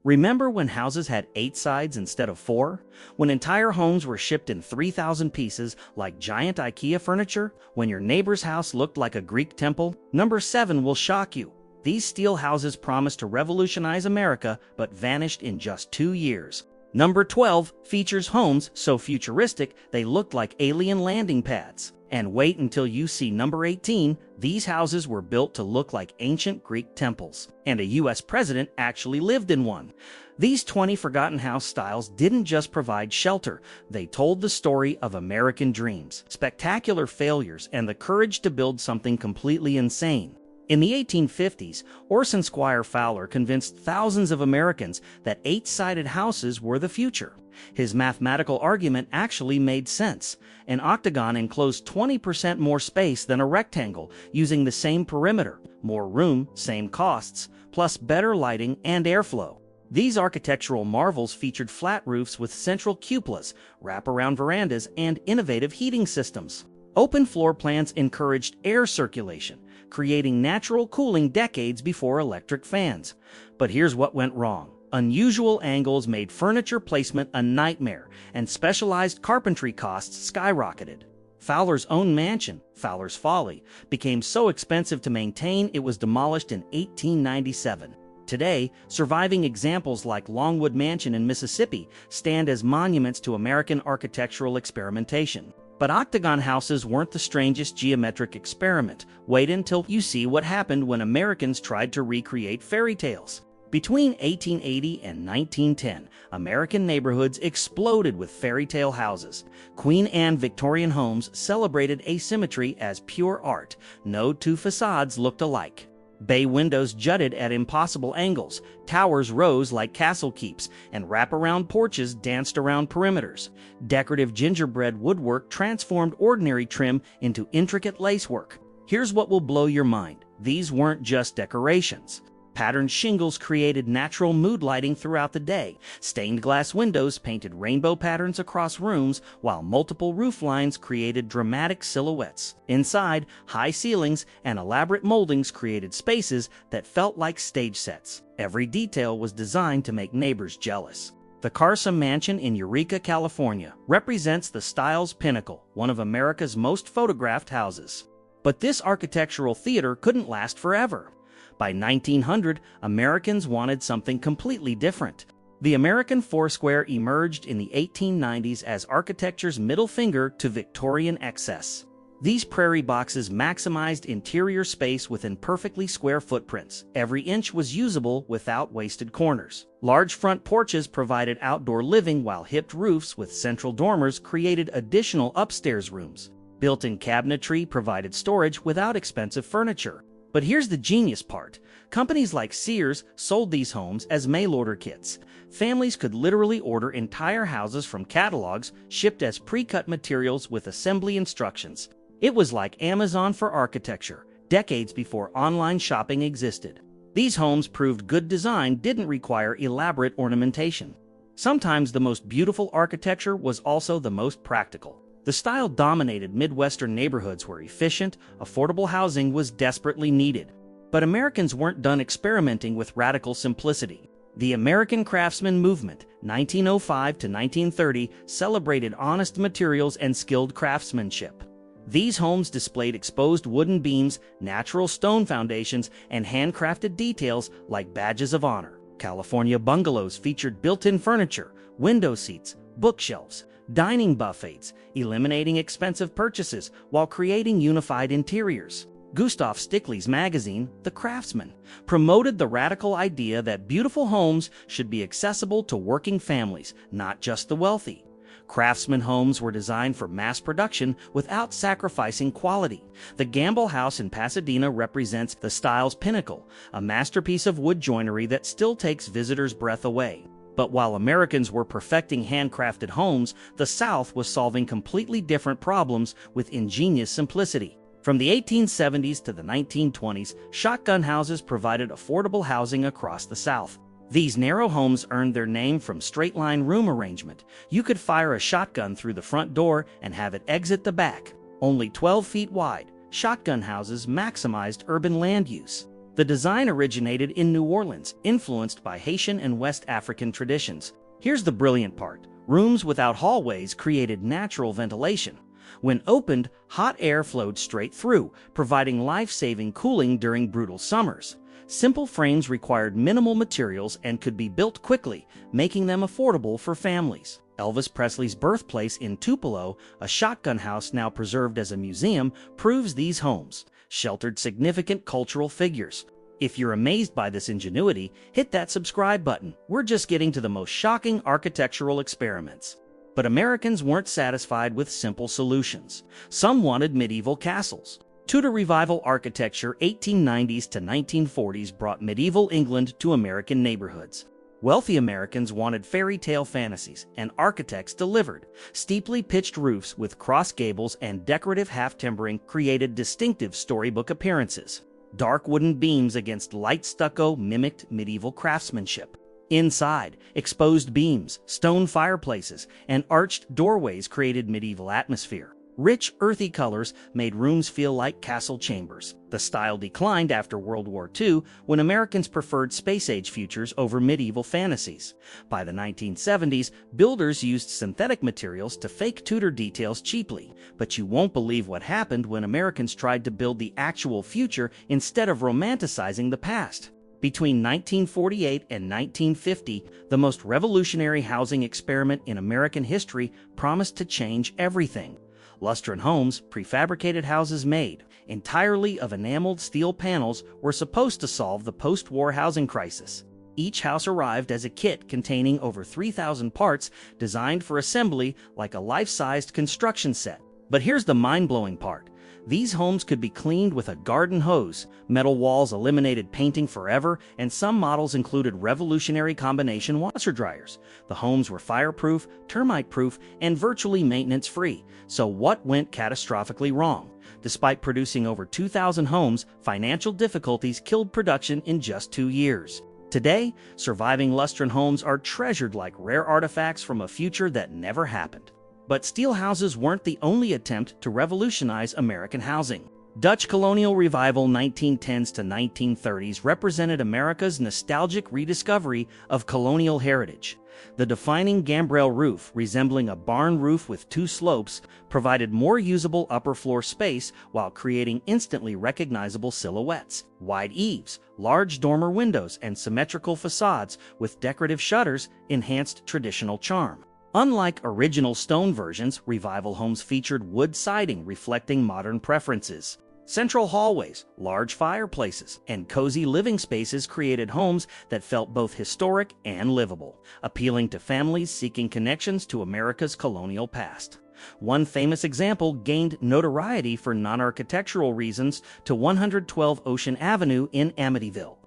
Remember when houses had 8 sides instead of 4? When entire homes were shipped in 3,000 pieces like giant IKEA furniture? When your neighbor's house looked like a Greek temple? Number 7 will shock you. These steel houses promised to revolutionize America but vanished in just 2 years. Number 12 features homes so futuristic they looked like alien landing pads. And wait until you see number 18, these houses were built to look like ancient Greek temples. And a US president actually lived in one. These 20 forgotten house styles didn't just provide shelter, they told the story of American dreams, spectacular failures, and the courage to build something completely insane. In the 1850s, Orson Squire Fowler convinced thousands of Americans that 8-sided houses were the future. His mathematical argument actually made sense. An octagon enclosed 20% more space than a rectangle, using the same perimeter, more room, same costs, plus better lighting and airflow. These architectural marvels featured flat roofs with central cupolas, wraparound verandas, and innovative heating systems. Open floor plans encouraged air circulation, creating natural cooling decades before electric fans. But here's what went wrong. Unusual angles made furniture placement a nightmare, and specialized carpentry costs skyrocketed. Fowler's own mansion, Fowler's Folly, became so expensive to maintain it was demolished in 1897. Today, surviving examples like Longwood Mansion in Mississippi stand as monuments to American architectural experimentation. But octagon houses weren't the strangest geometric experiment. Wait until you see what happened when Americans tried to recreate fairy tales. Between 1880 and 1910, American neighborhoods exploded with fairy tale houses. Queen Anne Victorian homes celebrated asymmetry as pure art. No two facades looked alike. Bay windows jutted at impossible angles, towers rose like castle keeps, and wraparound porches danced around perimeters. Decorative gingerbread woodwork transformed ordinary trim into intricate lacework. Here's what will blow your mind. These weren't just decorations. Patterned shingles created natural mood lighting throughout the day. Stained glass windows painted rainbow patterns across rooms, while multiple roof lines created dramatic silhouettes. Inside, high ceilings and elaborate moldings created spaces that felt like stage sets. Every detail was designed to make neighbors jealous. The Carson Mansion in Eureka, California, represents the style's pinnacle, one of America's most photographed houses. But this architectural theater couldn't last forever. By 1900, Americans wanted something completely different. The American Foursquare emerged in the 1890s as architecture's middle finger to Victorian excess. These prairie boxes maximized interior space within perfectly square footprints. Every inch was usable without wasted corners. Large front porches provided outdoor living, while hipped roofs with central dormers created additional upstairs rooms. Built-in cabinetry provided storage without expensive furniture. But here's the genius part. Companies like Sears sold these homes as mail-order kits. Families could literally order entire houses from catalogs shipped as pre-cut materials with assembly instructions. It was like Amazon for architecture, decades before online shopping existed. These homes proved good design didn't require elaborate ornamentation. Sometimes the most beautiful architecture was also the most practical. The style dominated Midwestern neighborhoods where efficient, affordable housing was desperately needed. But Americans weren't done experimenting with radical simplicity. The American Craftsman movement, 1905 to 1930, celebrated honest materials and skilled craftsmanship. These homes displayed exposed wooden beams, natural stone foundations, and handcrafted details like badges of honor. California bungalows featured built-in furniture, window seats, bookshelves, dining buffets, eliminating expensive purchases while creating unified interiors. Gustav Stickley's magazine, The Craftsman, promoted the radical idea that beautiful homes should be accessible to working families, not just the wealthy. Craftsman homes were designed for mass production without sacrificing quality. The Gambrel house in Pasadena represents the style's pinnacle, a masterpiece of wood joinery that still takes visitors' breath away. But while Americans were perfecting handcrafted homes, the South was solving completely different problems with ingenious simplicity. From the 1870s to the 1920s, shotgun houses provided affordable housing across the South. These narrow homes earned their name from straight-line room arrangement. You could fire a shotgun through the front door and have it exit the back. Only 12 feet wide, shotgun houses maximized urban land use. The design originated in New Orleans, influenced by Haitian and West African traditions. Here's the brilliant part. Rooms without hallways created natural ventilation. When opened, hot air flowed straight through, providing life-saving cooling during brutal summers. Simple frames required minimal materials and could be built quickly, making them affordable for families. Elvis Presley's birthplace in Tupelo, a shotgun house now preserved as a museum, proves these homes sheltered significant cultural figures. If you're amazed by this ingenuity, hit that subscribe button. We're just getting to the most shocking architectural experiments. But Americans weren't satisfied with simple solutions. Some wanted medieval castles. Tudor Revival architecture 1890s to 1940s brought medieval England to American neighborhoods. Wealthy Americans wanted fairy tale fantasies, and architects delivered. Steeply pitched roofs with cross gables and decorative half-timbering created distinctive storybook appearances. Dark wooden beams against light stucco mimicked medieval craftsmanship. Inside, exposed beams, stone fireplaces, and arched doorways created medieval atmosphere. Rich, earthy colors made rooms feel like castle chambers. The style declined after World War II when Americans preferred space-age futures over medieval fantasies. By the 1970s, builders used synthetic materials to fake Tudor details cheaply. But you won't believe what happened when Americans tried to build the actual future instead of romanticizing the past. Between 1948 and 1950, the most revolutionary housing experiment in American history promised to change everything. Lustron homes, prefabricated houses made entirely of enameled steel panels, were supposed to solve the post-war housing crisis. Each house arrived as a kit containing over 3,000 parts designed for assembly like a life-sized construction set. But here's the mind-blowing part. These homes could be cleaned with a garden hose, metal walls eliminated painting forever, and some models included revolutionary combination washer dryers. The homes were fireproof, termite-proof, and virtually maintenance-free. So what went catastrophically wrong? Despite producing over 2,000 homes, financial difficulties killed production in just 2 years. Today, surviving Lustron homes are treasured like rare artifacts from a future that never happened. But steel houses weren't the only attempt to revolutionize American housing. Dutch Colonial Revival 1910s to 1930s represented America's nostalgic rediscovery of colonial heritage. The defining gambrel roof, resembling a barn roof with 2 slopes, provided more usable upper floor space while creating instantly recognizable silhouettes. Wide eaves, large dormer windows, and symmetrical facades with decorative shutters enhanced traditional charm. Unlike original stone versions, Revival homes featured wood siding reflecting modern preferences. Central hallways, large fireplaces, and cozy living spaces created homes that felt both historic and livable, appealing to families seeking connections to America's colonial past. One famous example gained notoriety for non-architectural reasons to 112 Ocean Avenue in Amityville.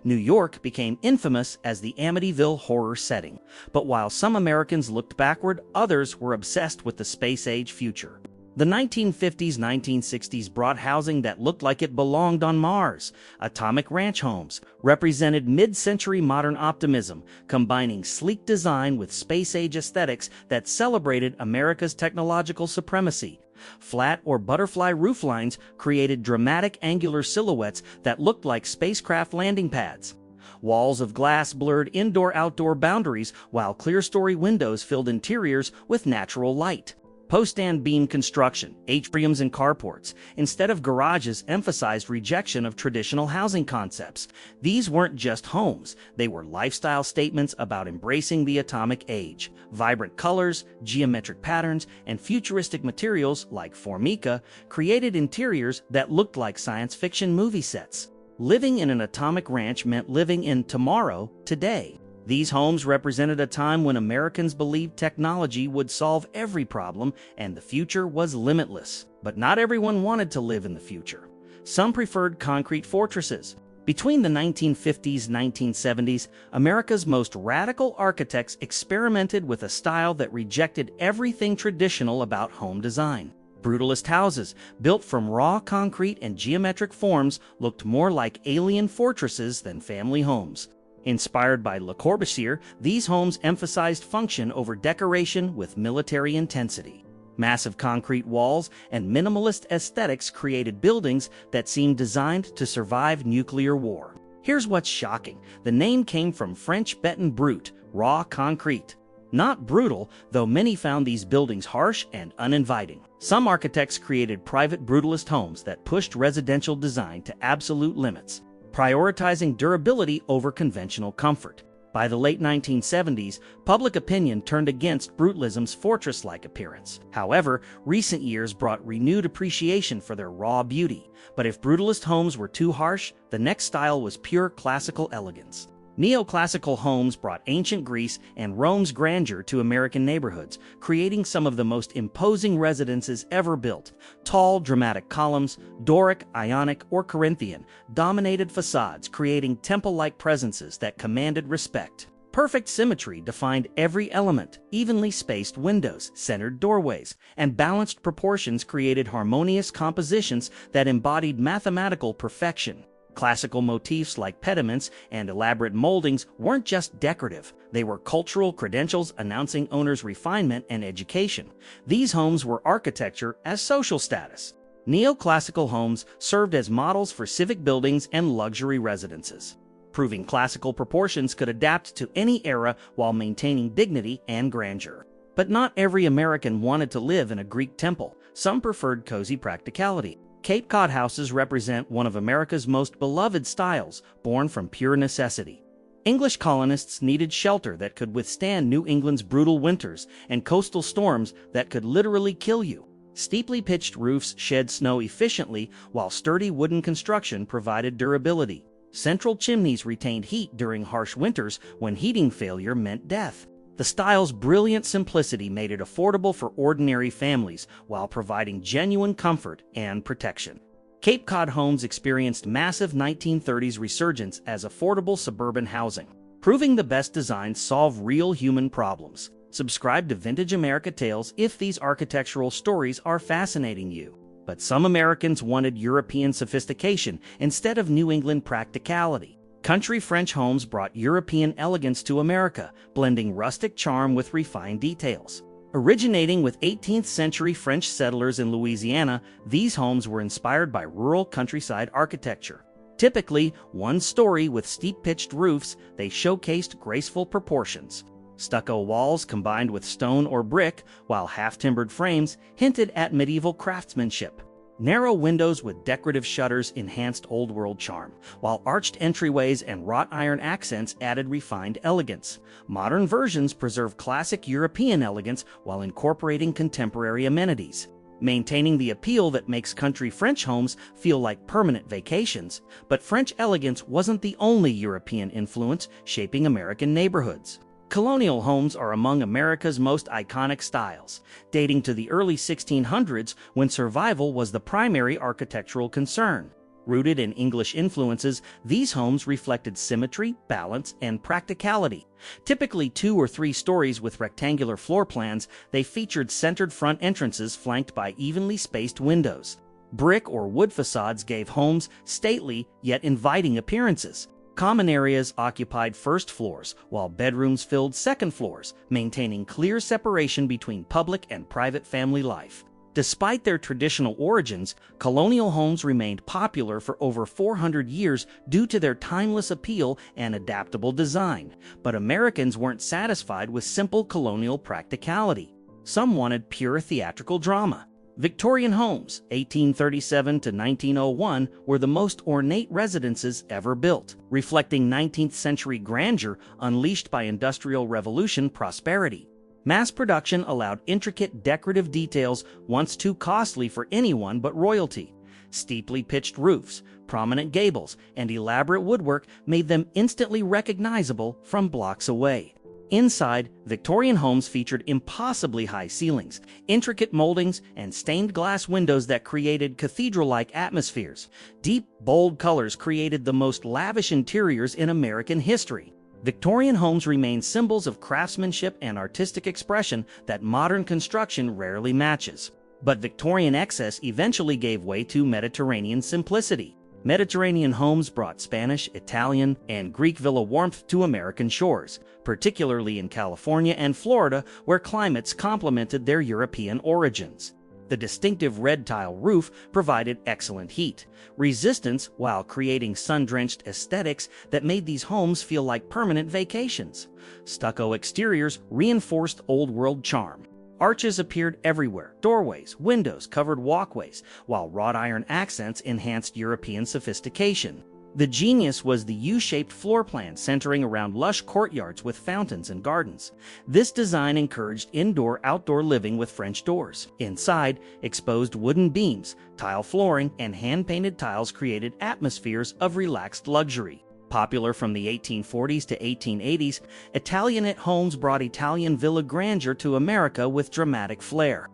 New York became infamous as the Amityville horror setting, but while some Americans looked backward, others were obsessed with the space-age future. The 1950s-1960s brought housing that looked like it belonged on Mars. Atomic ranch homes represented mid-century modern optimism, combining sleek design with space-age aesthetics that celebrated America's technological supremacy. Flat or butterfly rooflines created dramatic angular silhouettes that looked like spacecraft landing pads. Walls of glass blurred indoor-outdoor boundaries, while clear-story windows filled interiors with natural light. Post-and beam construction, atriums and carports, instead of garages, emphasized rejection of traditional housing concepts. These weren't just homes, they were lifestyle statements about embracing the atomic age. Vibrant colors, geometric patterns, and futuristic materials like formica created interiors that looked like science fiction movie sets. Living in an atomic ranch meant living in tomorrow, today. These homes represented a time when Americans believed technology would solve every problem and the future was limitless. But not everyone wanted to live in the future. Some preferred concrete fortresses. Between the 1950s and 1970s, America's most radical architects experimented with a style that rejected everything traditional about home design. Brutalist houses, built from raw concrete and geometric forms, looked more like alien fortresses than family homes. Inspired by Le Corbusier, these homes emphasized function over decoration with military intensity. Massive concrete walls and minimalist aesthetics created buildings that seemed designed to survive nuclear war. Here's what's shocking. The name came from French béton brut, raw concrete. Not brutal, though many found these buildings harsh and uninviting. Some architects created private brutalist homes that pushed residential design to absolute limits, prioritizing durability over conventional comfort. By the late 1970s, public opinion turned against brutalism's fortress-like appearance. However, recent years brought renewed appreciation for their raw beauty. But if brutalist homes were too harsh, the next style was pure classical elegance. Neoclassical homes brought ancient Greece and Rome's grandeur to American neighborhoods, creating some of the most imposing residences ever built. Tall, dramatic columns, Doric, Ionic, or Corinthian, dominated facades, creating temple-like presences that commanded respect. Perfect symmetry defined every element. Evenly spaced windows, centered doorways, and balanced proportions created harmonious compositions that embodied mathematical perfection. Classical motifs like pediments and elaborate moldings weren't just decorative, they were cultural credentials announcing owners' refinement and education. These homes were architecture as social status. Neoclassical homes served as models for civic buildings and luxury residences, proving classical proportions could adapt to any era while maintaining dignity and grandeur. But not every American wanted to live in a Greek temple. Some preferred cozy practicality. Cape Cod houses represent one of America's most beloved styles, born from pure necessity. English colonists needed shelter that could withstand New England's brutal winters and coastal storms that could literally kill you. Steeply pitched roofs shed snow efficiently, while sturdy wooden construction provided durability. Central chimneys retained heat during harsh winters when heating failure meant death. The style's brilliant simplicity made it affordable for ordinary families while providing genuine comfort and protection. Cape Cod homes experienced massive 1930s resurgence as affordable suburban housing, proving the best designs solve real human problems. Subscribe to Vintage America Tales if these architectural stories are fascinating you. But some Americans wanted European sophistication instead of New England practicality. Country French homes brought European elegance to America, blending rustic charm with refined details. Originating with 18th-century French settlers in Louisiana, these homes were inspired by rural countryside architecture. Typically one-story with steep-pitched roofs, they showcased graceful proportions. Stucco walls combined with stone or brick, while half-timbered frames hinted at medieval craftsmanship. Narrow windows with decorative shutters enhanced old-world charm, while arched entryways and wrought iron accents added refined elegance. Modern versions preserve classic European elegance while incorporating contemporary amenities, maintaining the appeal that makes country French homes feel like permanent vacations. But French elegance wasn't the only European influence shaping American neighborhoods. Colonial homes are among America's most iconic styles, dating to the early 1600s when survival was the primary architectural concern. Rooted in English influences, these homes reflected symmetry, balance, and practicality. Typically 2 or 3 stories with rectangular floor plans, they featured centered front entrances flanked by evenly spaced windows. Brick or wood facades gave homes stately yet inviting appearances. Common areas occupied first floors, while bedrooms filled second floors, maintaining clear separation between public and private family life. Despite their traditional origins, colonial homes remained popular for over 400 years due to their timeless appeal and adaptable design. But Americans weren't satisfied with simple colonial practicality. Some wanted pure theatrical drama. Victorian homes, 1837 to 1901, were the most ornate residences ever built, reflecting 19th-century grandeur unleashed by Industrial Revolution prosperity. Mass production allowed intricate decorative details once too costly for anyone but royalty. Steeply pitched roofs, prominent gables, and elaborate woodwork made them instantly recognizable from blocks away. Inside, Victorian homes featured impossibly high ceilings, intricate moldings, and stained glass windows that created cathedral-like atmospheres. Deep, bold colors created the most lavish interiors in American history. Victorian homes remain symbols of craftsmanship and artistic expression that modern construction rarely matches. But Victorian excess eventually gave way to Mediterranean simplicity. Mediterranean homes brought Spanish, Italian, and Greek villa warmth to American shores, particularly in California and Florida, where climates complemented their European origins. The distinctive red tile roof provided excellent heat resistance while creating sun-drenched aesthetics that made these homes feel like permanent vacations. Stucco exteriors reinforced old-world charm. Arches appeared everywhere, doorways, windows covered walkways, while wrought iron accents enhanced European sophistication. The genius was the U-shaped floor plan centering around lush courtyards with fountains and gardens. This design encouraged indoor-outdoor living with French doors. Inside, exposed wooden beams, tile flooring, and hand-painted tiles created atmospheres of relaxed luxury. Popular from the 1840s to 1880s, Italianate homes brought Italian villa grandeur to America with dramatic flair.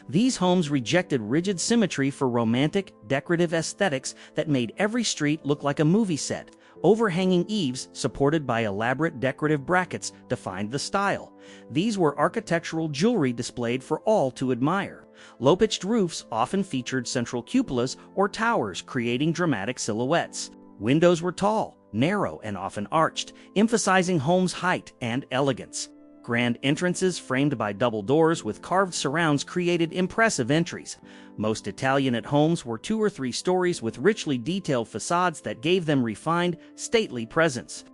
These homes rejected rigid symmetry for romantic, decorative aesthetics that made every street look like a movie set. Overhanging eaves, supported by elaborate decorative brackets, defined the style. These were architectural jewelry displayed for all to admire. Low-pitched roofs often featured central cupolas or towers, creating dramatic silhouettes. Windows were tall, narrow, and often arched, emphasizing homes' height and elegance. Grand entrances framed by double doors with carved surrounds created impressive entries. Most Italianate homes were 2 or 3 stories with richly detailed facades that gave them refined, stately presence.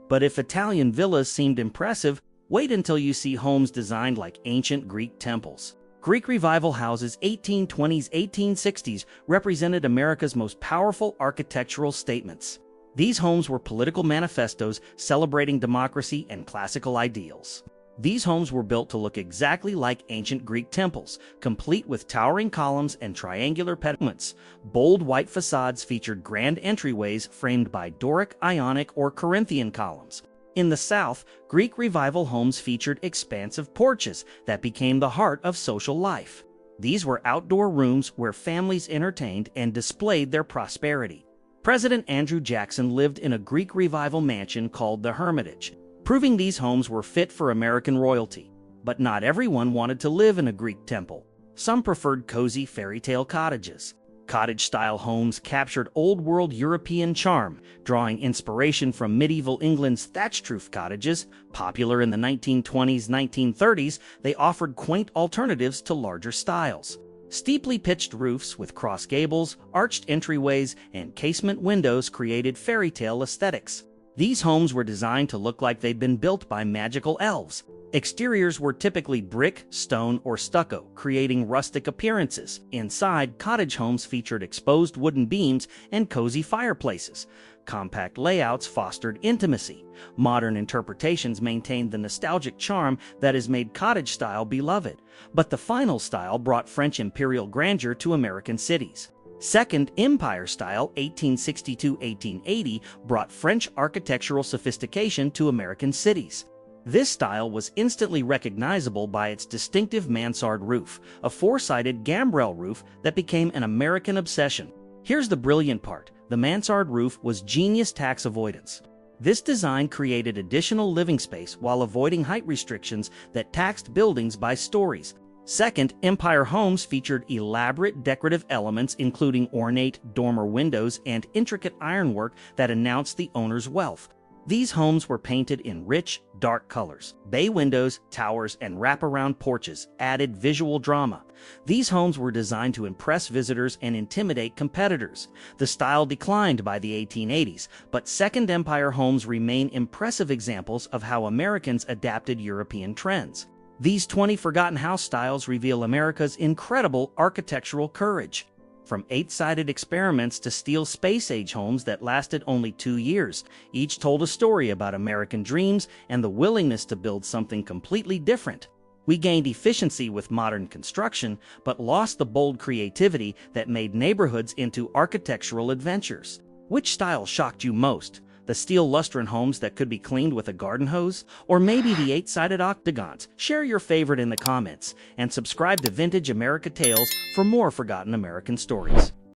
But if Italian villas seemed impressive, wait until you see homes designed like ancient Greek temples. Greek Revival houses 1820s-1860s represented America's most powerful architectural statements. These homes were political manifestos celebrating democracy and classical ideals. These homes were built to look exactly like ancient Greek temples, complete with towering columns and triangular pediments. Bold white facades featured grand entryways framed by Doric, Ionic, or Corinthian columns. In the South, Greek Revival homes featured expansive porches that became the heart of social life. These were outdoor rooms where families entertained and displayed their prosperity. President Andrew Jackson lived in a Greek Revival mansion called the Hermitage, proving these homes were fit for American royalty. But not everyone wanted to live in a Greek temple. Some preferred cozy fairy tale cottages. Cottage-style homes captured old-world European charm, drawing inspiration from medieval England's thatched-roof cottages. Popular in the 1920s-1930s, they offered quaint alternatives to larger styles. Steeply pitched roofs with cross gables, arched entryways, and casement windows created fairy tale aesthetics. These homes were designed to look like they'd been built by magical elves. Exteriors were typically brick, stone, or stucco, creating rustic appearances. Inside, cottage homes featured exposed wooden beams and cozy fireplaces. Compact layouts fostered intimacy. Modern interpretations maintained the nostalgic charm that has made cottage style beloved. But the final style brought French imperial grandeur to American cities. Second Empire style, 1862-1880, brought French architectural sophistication to American cities. This style was instantly recognizable by its distinctive mansard roof, a 4-sided gambrel roof that became an American obsession. Here's the brilliant part. The mansard roof was genius tax avoidance. This design created additional living space while avoiding height restrictions that taxed buildings by stories. Second, Empire homes featured elaborate decorative elements including ornate dormer windows and intricate ironwork that announced the owner's wealth. These homes were painted in rich, dark colors. Bay windows, towers, and wraparound porches added visual drama. These homes were designed to impress visitors and intimidate competitors. The style declined by the 1880s, but Second Empire homes remain impressive examples of how Americans adapted European trends. These 20 forgotten house styles reveal America's incredible architectural courage. From 8-sided experiments to steel space-age homes that lasted only 2 years, each told a story about American dreams and the willingness to build something completely different. We gained efficiency with modern construction, but lost the bold creativity that made neighborhoods into architectural adventures. Which style shocked you most? The steel Lustron homes that could be cleaned with a garden hose? Or maybe the 8-sided octagons? Share your favorite in the comments, and subscribe to Vintage America Tales for more forgotten American stories.